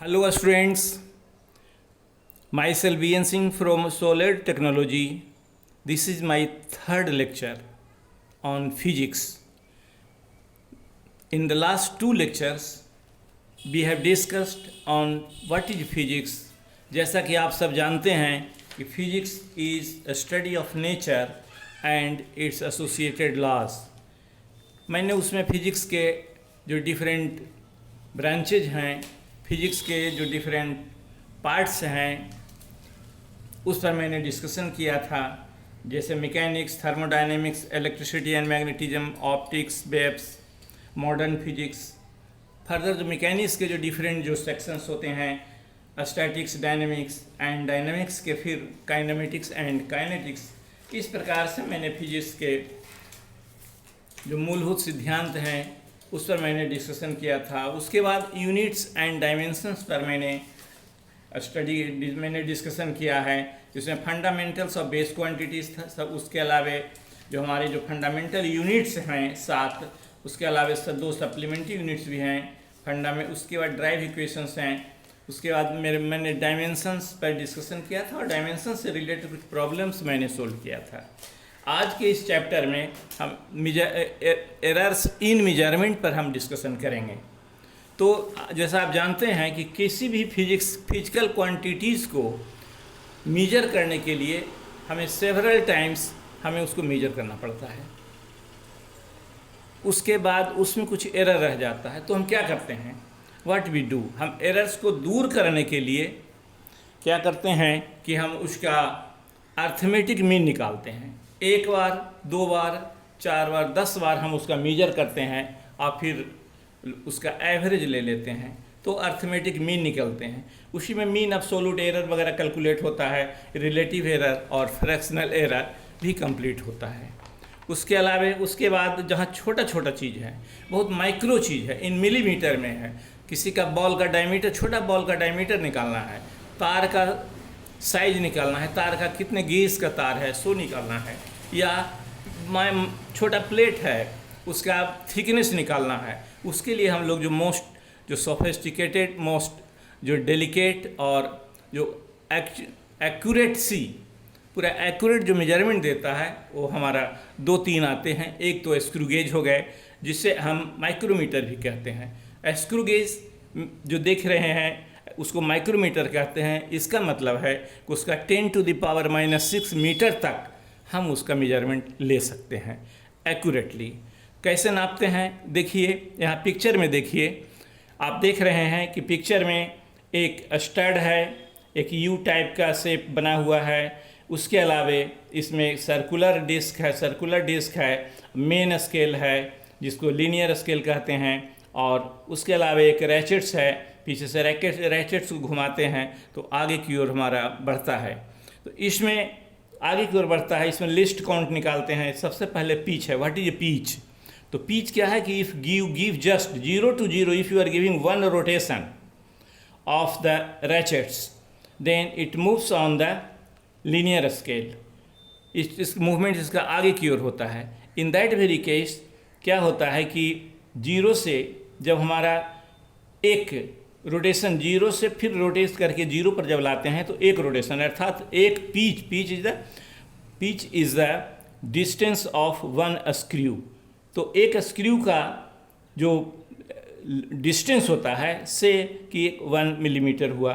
Hello students, myself VN Singh from Solid Technology. This is my third lecture on physics. In the last two lectures, we have discussed on what is physics. जैसा कि आप सब जानते हैं कि physics is a study of nature and its associated laws. मैंने उसमें physics के जो डिफरेंट ब्रांचेज हैं, फिजिक्स के जो डिफरेंट पार्ट्स हैं, उस पर मैंने डिस्कशन किया था, जैसे mechanics, thermodynamics, electricity and magnetism, optics, waves, modern physics. Further जो मैकेनिक्स के जो डिफरेंट जो सेक्शंस होते हैं, स्टैटिक्स, डायनेमिक्स एंड डायनेमिक्स के फिर काइनेमेटिक्स एंड काइनेटिक्स, इस प्रकार से मैंने फिजिक्स के जो मूलभूत सिद्धांत हैं उस पर मैंने डिस्कशन किया था। उसके बाद यूनिट्स एंड डायमेंशंस पर मैंने डिस्कशन किया है, जिसमें फंडामेंटल्स ऑफ बेस क्वांटिटीज़ था सब। उसके अलावा जो हमारे जो फंडामेंटल यूनिट्स हैं 7, उसके अलावा 2 सप्लीमेंट्री यूनिट्स भी हैं उसके बाद ड्राइव इक्वेशंस हैं। उसके बाद मैंने डायमेंशंस पर डिस्कशन किया था और डायमेंशंस से रिलेटेड कुछ प्रॉब्लम्स मैंने सोल्व किया था। आज के इस चैप्टर में हम एरर्स इन मेजरमेंट पर हम डिस्कशन करेंगे। तो जैसा आप जानते हैं कि किसी भी फिजिकल क्वांटिटीज़ को मेजर करने के लिए हमें सेवरल टाइम्स हमें उसको मेजर करना पड़ता है। उसके बाद उसमें कुछ एरर रह जाता है, तो हम क्या करते हैं, व्हाट वी डू, हम एरर्स को दूर करने के लिए क्या करते हैं कि हम उसका अर्थमेटिक मीन निकालते हैं। 1 बार, 2 बार, 4 बार, 10 बार हम उसका मेजर करते हैं और फिर उसका एवरेज ले लेते हैं, तो अर्थमेटिक मीन निकलते हैं। उसी में मीन एब्सोल्यूट एरर वगैरह कैलकुलेट होता है, रिलेटिव एरर और फ्रैक्शनल एरर भी कंप्लीट होता है। उसके अलावा उसके बाद जहाँ छोटा छोटा चीज़ है, बहुत माइक्रो चीज़ है, इन मिलीमीटर में है, किसी का बॉल का डायमीटर, छोटा बॉल का डायमीटर निकालना है, तार का साइज निकालना है, तार का कितने गेज का तार है सो निकालना है, या छोटा प्लेट है उसका थिकनेस निकालना है। उसके लिए हम लोग जो सोफिस्टिकेटेड, मोस्ट जो डेलिकेट और जो एक्यूरेटसी, पूरा एक्यूरेट जो मेजरमेंट देता है, वो हमारा 2-3 आते हैं। एक तो स्क्रू गेज हो गए, जिसे हम माइक्रोमीटर भी कहते हैं। स्क्रू गेज जो देख रहे हैं उसको माइक्रोमीटर कहते हैं। इसका मतलब है कि उसका 10⁻⁻⁶ मीटर तक हम उसका मेजरमेंट ले सकते हैं एक्यूरेटली। कैसे नापते हैं, देखिए यहाँ पिक्चर में देखिए, आप देख रहे हैं कि पिक्चर में एक स्टड है, एक यू टाइप का शेप बना हुआ है। उसके अलावा इसमें सर्कुलर डिस्क है, मेन स्केल है जिसको लीनियर स्केल कहते हैं, और उसके अलावा एक रैचेट्स है, पीछे से रैचेट्स को घुमाते हैं तो आगे की ओर हमारा बढ़ता है। तो इसमें आगे की ओर बढ़ता है, इसमें लिस्ट काउंट निकालते हैं। सबसे पहले पिच है, व्हाट इज ए पिच। तो पिच क्या है कि if give just 0 to 0, if you are giving 1 rotation of the ratchets, then it moves on the linear scale. इस मूवमेंट इसका आगे की ओर होता है। इन दैट वेरी केस क्या होता है कि 0 से जब हमारा एक रोटेशन 0 से फिर रोटेट करके 0 पर जब लाते हैं तो एक रोटेशन, अर्थात एक pitch is the distance of 1 screw. तो एक स्क्रू का जो डिस्टेंस होता है से कि 1 मिलीमीटर हुआ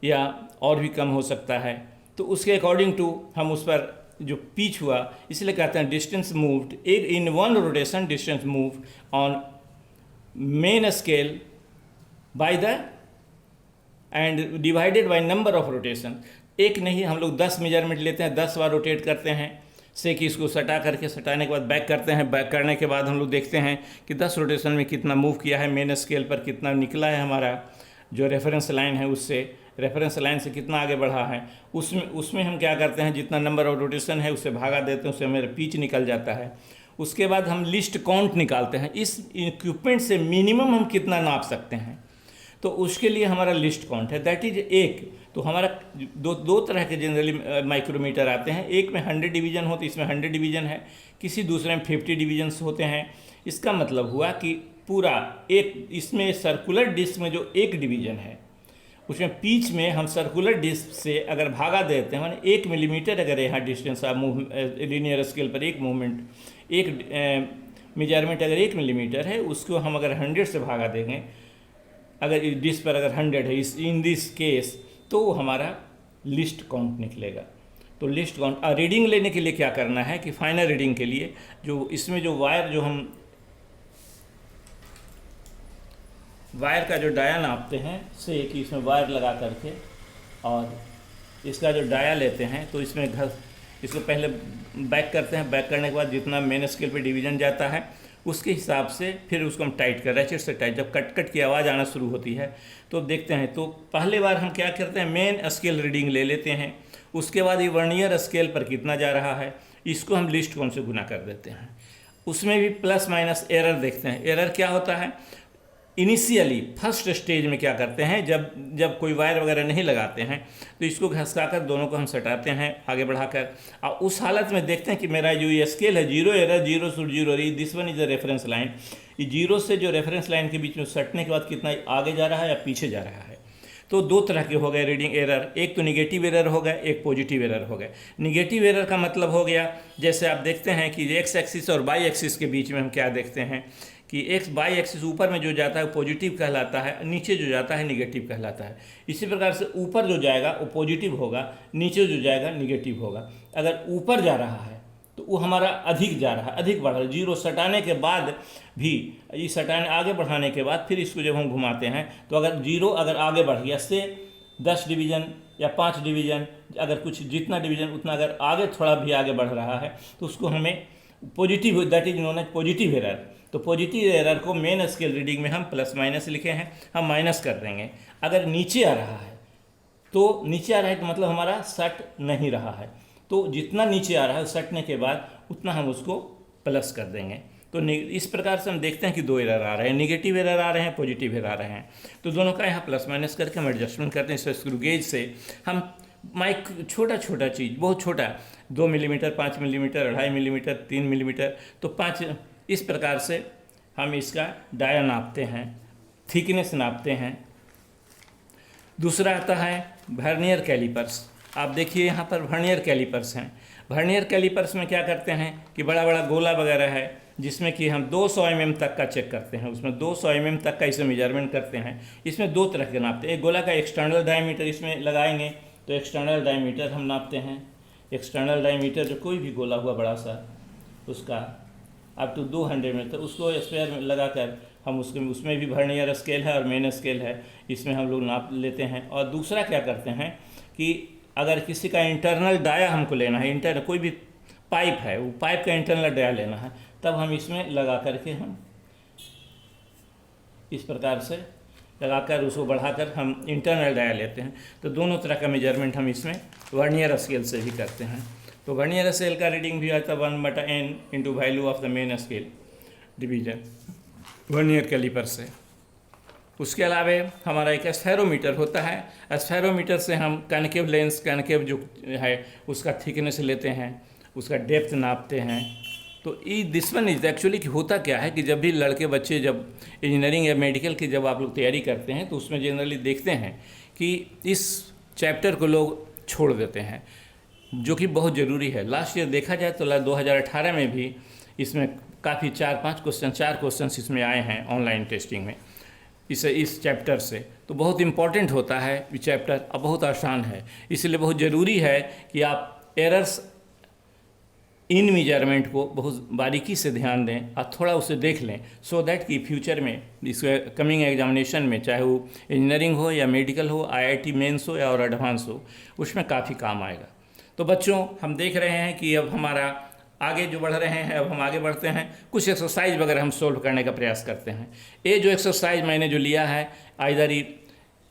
या और भी कम हो सकता है, तो उसके अकॉर्डिंग टू हम उस पर जो पिच हुआ, इसलिए कहते हैं distance moved in 1 rotation, distance move on main scale by the end divided by number of rotation. एक नहीं, हम लोग 10 मेजरमेंट लेते हैं, 10 बार रोटेट करते हैं, से कि इसको सटाने के बाद बैक करते हैं। बैक करने के बाद हम लोग देखते हैं कि 10 रोटेशन में कितना मूव किया है, मेन स्केल पर कितना निकला है, हमारा जो रेफरेंस लाइन है उससे, रेफरेंस लाइन से कितना आगे बढ़ा है। उसमें हम क्या करते हैं, जितना नंबर ऑफ रोटेशन है उससे भागा देते हैं, उससे हमारा पिच निकल जाता है। उसके बाद हम लिस्ट काउंट निकालते हैं, इस इक्विपमेंट से मिनिमम हम कितना नाप सकते हैं, तो उसके लिए हमारा लिस्ट काउंट है, दैट इज एक। तो हमारा दो तरह के जनरली माइक्रोमीटर आते हैं, एक में 100 डिवीजन होते, इसमें 100 डिवीजन है, किसी दूसरे में 50 डिवीजन्स होते हैं। इसका मतलब हुआ कि पूरा एक, इसमें सर्कुलर डिस्क में जो एक डिवीजन है उसमें पीच में हम सर्कुलर डिस्क से अगर भागा देते हैं, माने 1 मिलीमीटर अगर यहाँ डिस्टेंस आप लीनियर स्केल पर एक मूवमेंट एक मेजरमेंट अगर 1 मिलीमीटर है, उसको हम अगर 100 से भागा देंगे, अगर डिस्क पर अगर 100 है इन दिस केस, तो हमारा लिस्ट काउंट निकलेगा। तो लिस्ट काउंट रीडिंग लेने के लिए क्या करना है कि फाइनल रीडिंग के लिए जो इसमें जो वायर जो हम वायर का जो डाया नापते हैं से कि इसमें वायर लगा करके और इसका जो डाया लेते हैं, तो इसमें इसको पहले बैक करते हैं। बैक करने के बाद जितना मेन स्केल पे डिवीजन जाता है उसके हिसाब से फिर उसको हम टाइट कर रैचेट से टाइट। जब कट कट की आवाज़ आना शुरू होती है तो देखते हैं, तो पहले बार हम क्या करते हैं, मेन स्केल रीडिंग ले लेते हैं। उसके बाद ये वर्नियर स्केल पर कितना जा रहा है इसको हम लिस्ट काउंट से गुना कर देते हैं। उसमें भी प्लस माइनस एरर देखते हैं। एरर क्या होता है, इनिशियली फर्स्ट स्टेज में क्या करते हैं, जब कोई वायर वगैरह नहीं लगाते हैं तो इसको घसका कर दोनों को हम सटाते हैं आगे बढ़ाकर, और उस हालत में देखते हैं कि मेरा जो ये स्केल है 0 error 0 should 0 this one is the reference line. ये 0 से जो रेफरेंस लाइन के बीच में सटने के बाद कितना आगे जा रहा है या पीछे जा रहा है। तो दो तरह के हो गए रीडिंग एरर, एक तो निगेटिव एरर हो गया, एक पॉजिटिव एरर हो गया। निगेटिव एरर का मतलब हो गया, जैसे आप देखते हैं कि एक्स एक्सिस और वाई एक्सिस के बीच में हम क्या देखते हैं कि एक्स वाई एक्सिस ऊपर में जो जाता है वो पॉजिटिव कहलाता है, नीचे जो जाता है निगेटिव कहलाता है। इसी प्रकार से ऊपर जो जाएगा वो पॉजिटिव होगा, नीचे जो जाएगा निगेटिव होगा। अगर ऊपर जा रहा है तो वो हमारा अधिक जा रहा है, अधिक बढ़ रहा है। 0 सटाने के बाद भी ये सटाने आगे बढ़ाने के बाद फिर इसको जब हम घुमाते हैं तो अगर 0 अगर आगे बढ़ गया से 10 डिवीज़न या 5 डिवीज़न, अगर कुछ जितना डिवीज़न उतना अगर आगे थोड़ा भी आगे बढ़ रहा है तो उसको हमें positive, that is known as positive error. तो पॉजिटिव एरर को मेन स्केल रीडिंग में हम प्लस माइनस लिखे हैं, हम माइनस कर देंगे। अगर नीचे आ रहा है तो नीचे आ रहा है तो मतलब हमारा सट नहीं रहा है, तो जितना नीचे आ रहा है सटने के बाद उतना हम उसको प्लस कर देंगे। तो इस प्रकार से हम देखते हैं कि दो एरर आ रहे हैं, निगेटिव एरर आ रहे हैं, पॉजिटिव एरर आ रहे हैं। तो दोनों का यहाँ प्लस माइनस करके हम एडजस्टमेंट करते हैं। इस स्क्रू गेज से हम माइक छोटा छोटा चीज़, बहुत छोटा 2 मिलीमीटर, 5 मिलीमीटर, 2.5 मिलीमीटर, 3 मिलीमीटर, तो 5 इस प्रकार से हम इसका डाया नापते हैं, थिकनेस नापते हैं। दूसरा आता है वर्नियर कैलिपर्स। आप देखिए यहाँ पर वर्नियर कैलिपर्स हैं। वर्नियर कैलिपर्स में क्या करते हैं कि बड़ा बड़ा गोला वगैरह है जिसमें कि हम 200 mm तक का चेक करते हैं, उसमें 200 mm तक का इसे मेजरमेंट करते हैं। इसमें दो तरह के नापते हैं। एक गोला का एक्सटर्नल डायमीटर इसमें लगाएंगे तो एक्सटर्नल डायमीटर हम नापते हैं। एक्सटर्नल डायमीटर जो कोई भी गोला हुआ बड़ा सा उसका अप टू 200 में, तो उसको स्पेयर में लगाकर हम उसमें भी वर्नियर स्केल है और मेन स्केल है, इसमें हम लोग नाप लेते हैं। और दूसरा क्या करते हैं कि अगर किसी का इंटरनल डाया हमको लेना है, कोई भी पाइप है वो पाइप का इंटरनल डाया लेना है, तब हम इसमें लगा करके हम इस प्रकार से लगाकर उसको बढ़ाकर हम इंटरनल डाया लेते हैं। तो दोनों तरह का मेजरमेंट हम इसमें वर्नियर स्केल से ही करते हैं। तो वर्नियर स्केल का रीडिंग भी आता है 1/n into value of the main scale division vernier caliper से। उसके अलावा हमारा एक स्फेरोमीटर होता है। स्फेरोमीटर से हम कनकेव लेंस, कनकेव जो है उसका थिकनेस लेते हैं, उसका डेप्थ नापते हैं। तो दिस वन इज एक्चुअली कि होता क्या है कि जब भी लड़के बच्चे जब इंजीनियरिंग या मेडिकल की जब आप लोग तैयारी करते हैं तो उसमें जनरली देखते हैं कि इस चैप्टर को लोग छोड़ देते हैं, जो कि बहुत ज़रूरी है। लास्ट ईयर देखा जाए तो 2018 में भी इसमें काफ़ी 4 क्वेश्चन इसमें आए हैं ऑनलाइन टेस्टिंग में इस चैप्टर से। तो बहुत इम्पॉर्टेंट होता है ये चैप्टर, अब बहुत आसान है, इसलिए बहुत ज़रूरी है कि आप एरर्स इन मेजरमेंट को बहुत बारीकी से ध्यान दें और थोड़ा उसे देख लें, सो दैट कि फ्यूचर में इसके कमिंग एग्जामिनेशन में, चाहे वो इंजीनियरिंग हो या मेडिकल हो, IIT मेंस हो या और एडवांस हो, उसमें काफ़ी काम आएगा। तो बच्चों, हम देख रहे हैं कि अब हमारा आगे जो बढ़ रहे हैं, अब हम आगे बढ़ते हैं, कुछ एक्सरसाइज वगैरह हम सोल्व करने का प्रयास करते हैं। ये जो एक्सरसाइज मैंने जो लिया है आइदर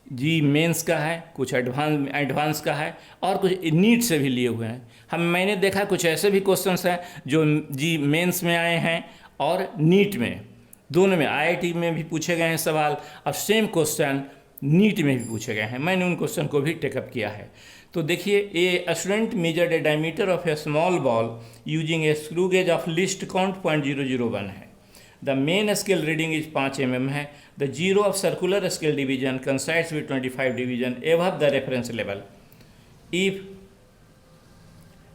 जी मेंस का है, कुछ एडवांस का है और कुछ नीट से भी लिए हुए हैं। मैंने देखा कुछ ऐसे भी क्वेश्चंस हैं जो जी मेंस में आए हैं और नीट में, दोनों में IIT में भी पूछे गए हैं सवाल और सेम क्वेश्चन नीट में भी पूछे गए हैं। मैंने उन क्वेश्चन को भी टेकअप किया है। तो देखिए, a student measured A diameter of A small ball using A screw gauge of list count 0.001 है। The main scale reading is 5 mm है। The zero of circular scale division coincides with 25 division above the reference level. If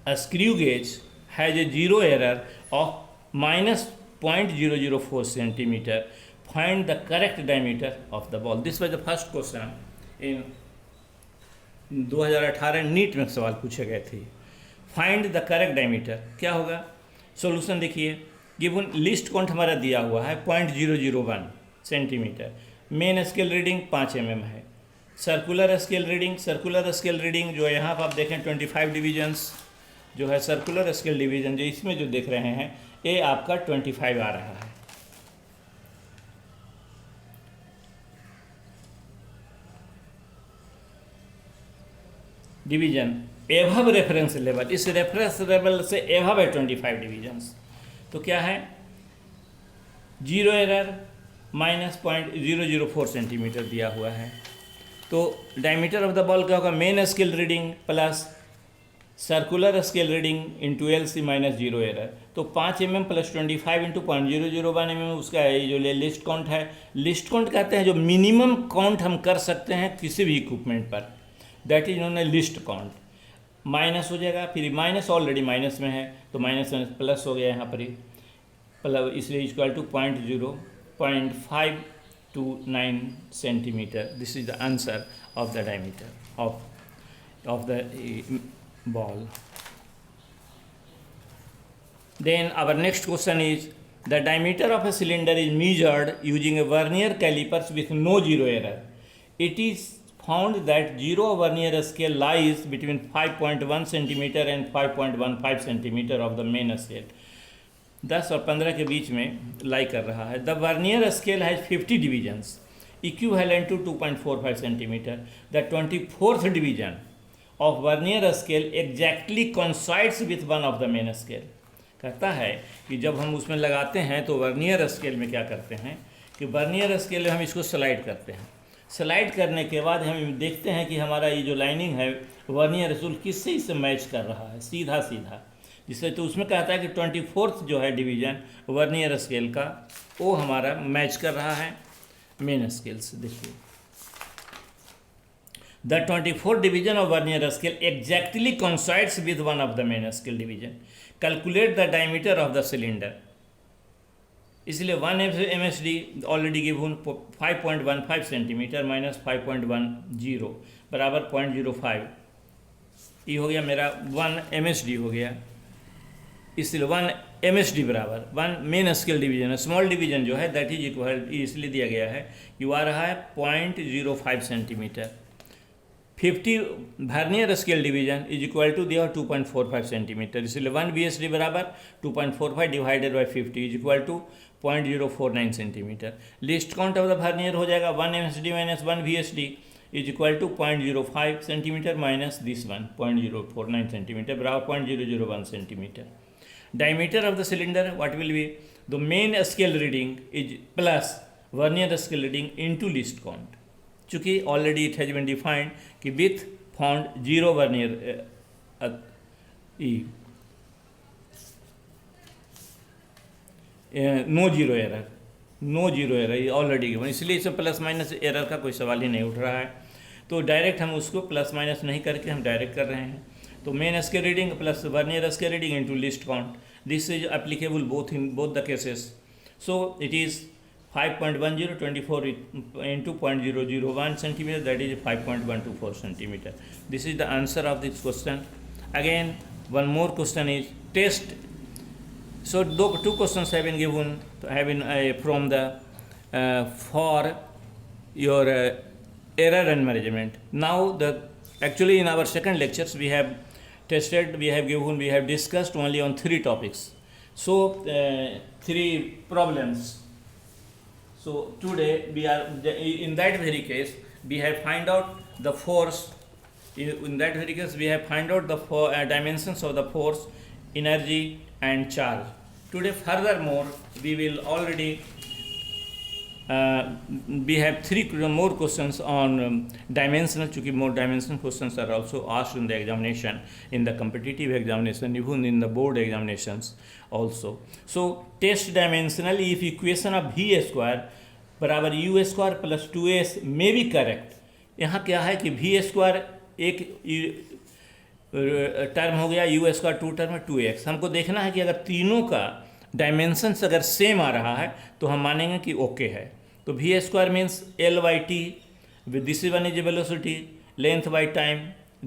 a screw gauge has a zero error of minus 0.004 centimeter, find the correct diameter of the ball. This was the first question in 2018 NEET में सवाल पूछे गए थे. Find the correct diameter क्या होगा? Solution देखिए, given list count हमारा दिया हुआ है 0.001 centimetre. Main scale reading 5 mm है. सर्कुलर स्केल रीडिंग जो यहाँ पर आप देखें 25 डिवीजन्स जो है सर्कुलर स्केल डिवीजन जो इसमें जो देख रहे हैं ये आपका 25 आ रहा है. डिवीजन एवब रेफरेंस लेवल, इस रेफरेंस लेवल से एवब है 25 डिवीजन्स. तो क्या है? जीरो एरर माइनस 0.004 सेंटीमीटर दिया हुआ है. तो डायमीटर ऑफ द बॉल क्या होगा? Main scale reading plus circular scale reading into LC minus zero error. तो 5 mm प्लस 25 इंटू 0.001 mm उसका जो लिस्ट काउंट है. लिस्ट काउंट कहते हैं जो मिनिमम काउंट हम कर सकते हैं किसी भी इक्विपमेंट पर, that is known A list count. Minus हो जाएगा, फिर माइनस ऑलरेडी माइनस में है तो माइनस में प्लस हो गया यहाँ पर ही प्लस, इसलिए equal to 0.529 centimetre. This is the answer of the diameter of the ball. Then our next question is the diameter of a cylinder is measured using a vernier calipers with no zero error. It is found that zero vernier scale lies between 5.1 centimeter and 5.15 centimeter of the main scale. 10 और 15 के बीच में लाई कर रहा है. The vernier scale has 50 divisions equivalent to 2.45 centimeter. The 24th division of vernier scale exactly coincides with one of the main scale. कहता है कि जब हम उसमें लगाते हैं तो वर्नियर स्केल में क्या करते हैं कि वर्नियर स्केल में हम इसको स्लाइड करते हैं. स्लाइड करने के बाद हम देखते हैं कि हमारा ये जो लाइनिंग है वर्नियर स्केल किससे इससे मैच कर रहा है सीधा सीधा, जिससे तो उसमें कहता है कि 24th जो है डिवीज़न वर्नियर स्केल का वो हमारा मैच कर रहा है मेन स्केल से. देखिए The 24th division of vernier scale exactly coincides with one of the main scale division. Calculate the diameter of the cylinder. इसलिए 1 MSD already given 5.15 centimetre minus 5.10 बराबर 0.05. ये हो गया मेरा 1 MSD हो गया. इसलिए 1 MSD बराबर 1 मेन स्केल डिवीजन है. स्मॉल डिवीजन जो है दैट इज इक्वल इसलिए दिया गया है कि आ रहा है 0.05 centimetre. 50 vernier scale division is equal to दिया 2.45 सेंटीमीटर. इसलिए 1 VSD बराबर 2.45 divided by 50 is equal to 0.049 centimetre. Least count of the vernier हो जाएगा 1 MSD minus 1 VSD is equal to 0.05 centimetre minus this 0.049 centimetre बराबर 0.001 centimetre. Diameter of the cylinder what will be? The main scale reading is plus vernier scale reading into list count. चूँकि already it has been defined कि with found zero vernier no zero error ये already given, इसलिए इसमें plus minus error का कोई सवाल ही नहीं उठ रहा है. तो डायरेक्ट हम उसको प्लस माइनस नहीं करके हम डायरेक्ट कर रहे हैं. तो main scale reading plus vernier scale reading into list count. This is applicable both in both the cases. So it is 5.10 24 into 0.001 centimeter, that is 5.124 centimeter. This is the answer of this question. Again one more question is test. So two questions have been given from the for your error and management. Now actually in our second lectures we have discussed only on 3 topics. So 3 problems. So today we are in that very case we have find out the force. In that very case we have find out the dimensions of the force, energy and charge. Today furthermore we will already we have 3 more questions on dimensional. Chunki more dimensional questions are also asked in the examination, in the competitive examination, even in the board examinations also. So test dimensional if equation of V square बराबर you square plus 2s में भी correct. यहाँ क्या है कि we square एक term हो गया, यू स्क्वायर 2 टर्म है 2x। हमको देखना है कि अगर तीनों का डायमेंशंस अगर सेम आ रहा है तो हम मानेंगे कि ओके है। तो v square means L by T, this one is velocity, length by time,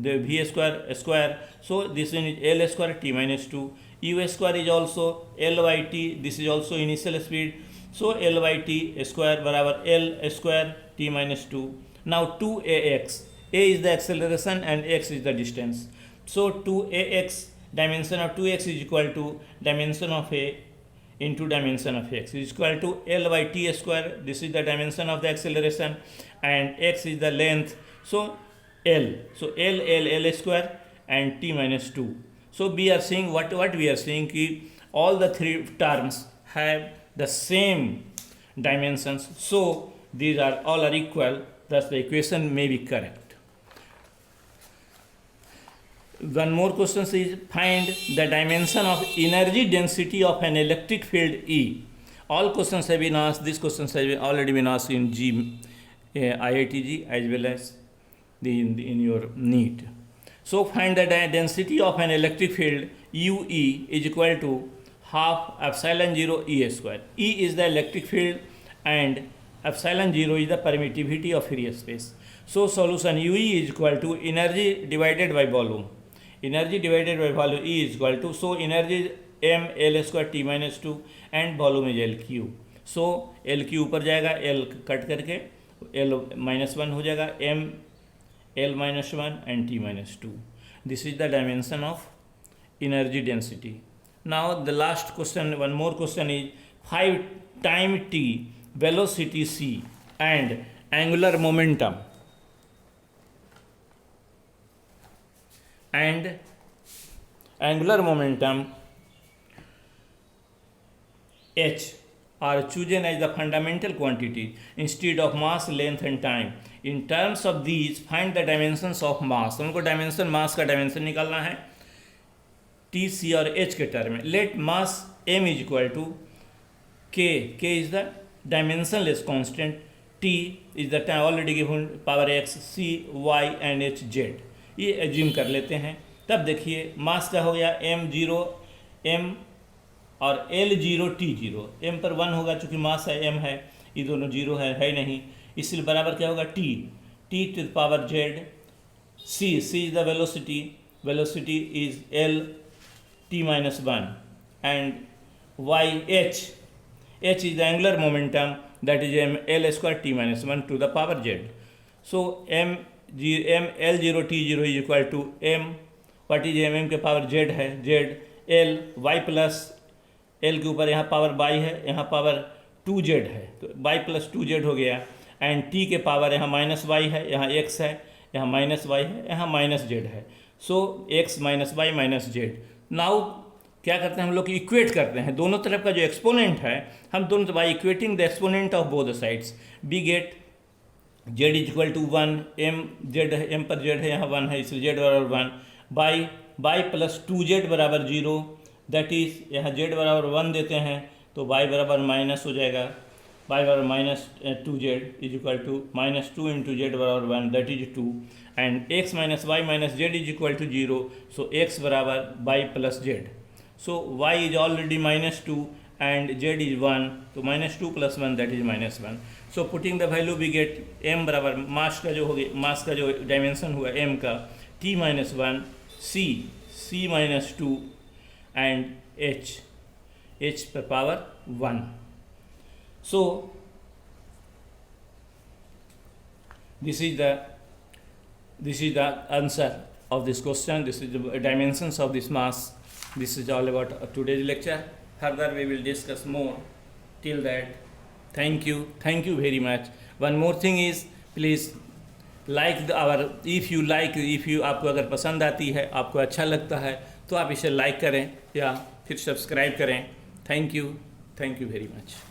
the v square, so this one is l square t minus 2, u square is also l by t, this is also initial speed, so l by t square बराबर l square t minus 2. Now 2ax, a is the acceleration and x is the distance, so 2ax, dimension of 2x is equal to dimension of a into dimension of x is equal to l by t square, this is the dimension of the acceleration and x is the length, so L, so L square and t minus 2. So we are seeing what we are seeing कि all the three terms have the same dimensions, so these are all are equal, thus the equation may be correct. One more question is find the dimension of energy density of an electric field E. All questions have been asked, these questions have already been asked in IITG as well as in your NEET. So find the density of an electric field UE is equal to half epsilon 0 E square. E is the electric field and epsilon 0 is the permittivity of free space. So solution UE is equal to energy divided by volume. Energy divided by volume E is equal to, so energy is m L square t minus 2 and volume is LQ. So LQ ऊपर जाएगा, L cut करके L minus 1 हो जाएगा, m L minus 1 and t minus 2. This is the dimension of energy density. Now the last question, one more question is 5 time t, velocity c and angular momentum h are chosen as the fundamental quantity instead of mass, length and time. In terms of these, find the dimensions of mass. हमको dimension मास का dimension निकालना है T C और H के term में. Let mass m is equal to k is the dimensionless constant, t is the time already given power x, c y and h z. ये assume कर लेते हैं. तब देखिए मास क्या हो गया, m0 m और L0 T0. m पर 1 होगा, चूँकि मास है m है, ये दोनों जीरो है नहीं, इसलिए बराबर क्या होगा t to the power z. c is the velocity is L t minus 1 and y h is the angular momentum, that is m L square t minus 1 to the power z. So m L0 T0 is equal to m, what is m के power z है, z L y plus L के ऊपर यहाँ power y है, यहाँ power 2z है, तो y plus 2z हो गया. एंड t के पावर यहाँ माइनस y है, यहाँ x है, यहाँ माइनस y है, यहाँ माइनस z है. सो x minus y minus z. Now क्या करते हैं हम लोग, इक्वेट करते हैं दोनों तरफ का जो एक्सपोनेंट है, हम दोनों by equating the exponent of both sides we get z is equal to 1, m z है, m पर z है, यहाँ 1 है, इसलिए z बराबर 1 बाई प्लस 2z बराबर 0, दैट इज यहाँ z बराबर 1 देते हैं तो y बराबर माइनस हो जाएगा, y बराबर minus 2z is equal to minus 2 into z बराबर 1, that is 2 and x minus y minus z is equal to 0. So x बराबर y plus z. So y is already minus 2 and z is 1, तो minus 2 plus 1 that is minus 1. So putting the value we get m बराबर मास का जो हो गया, मास का जो dimension हुआ m का t minus 1, c minus 2 and h पर power 1. So this is the answer of this question. This is the dimensions of this mass. This is all about today's lecture. Further we will discuss more. Till that, thank you very much. One more thing is, please like आपको अगर पसंद आती है, आपको अच्छा लगता है तो आप इसे लाइक करें या फिर सब्सक्राइब करें. Thank you very much.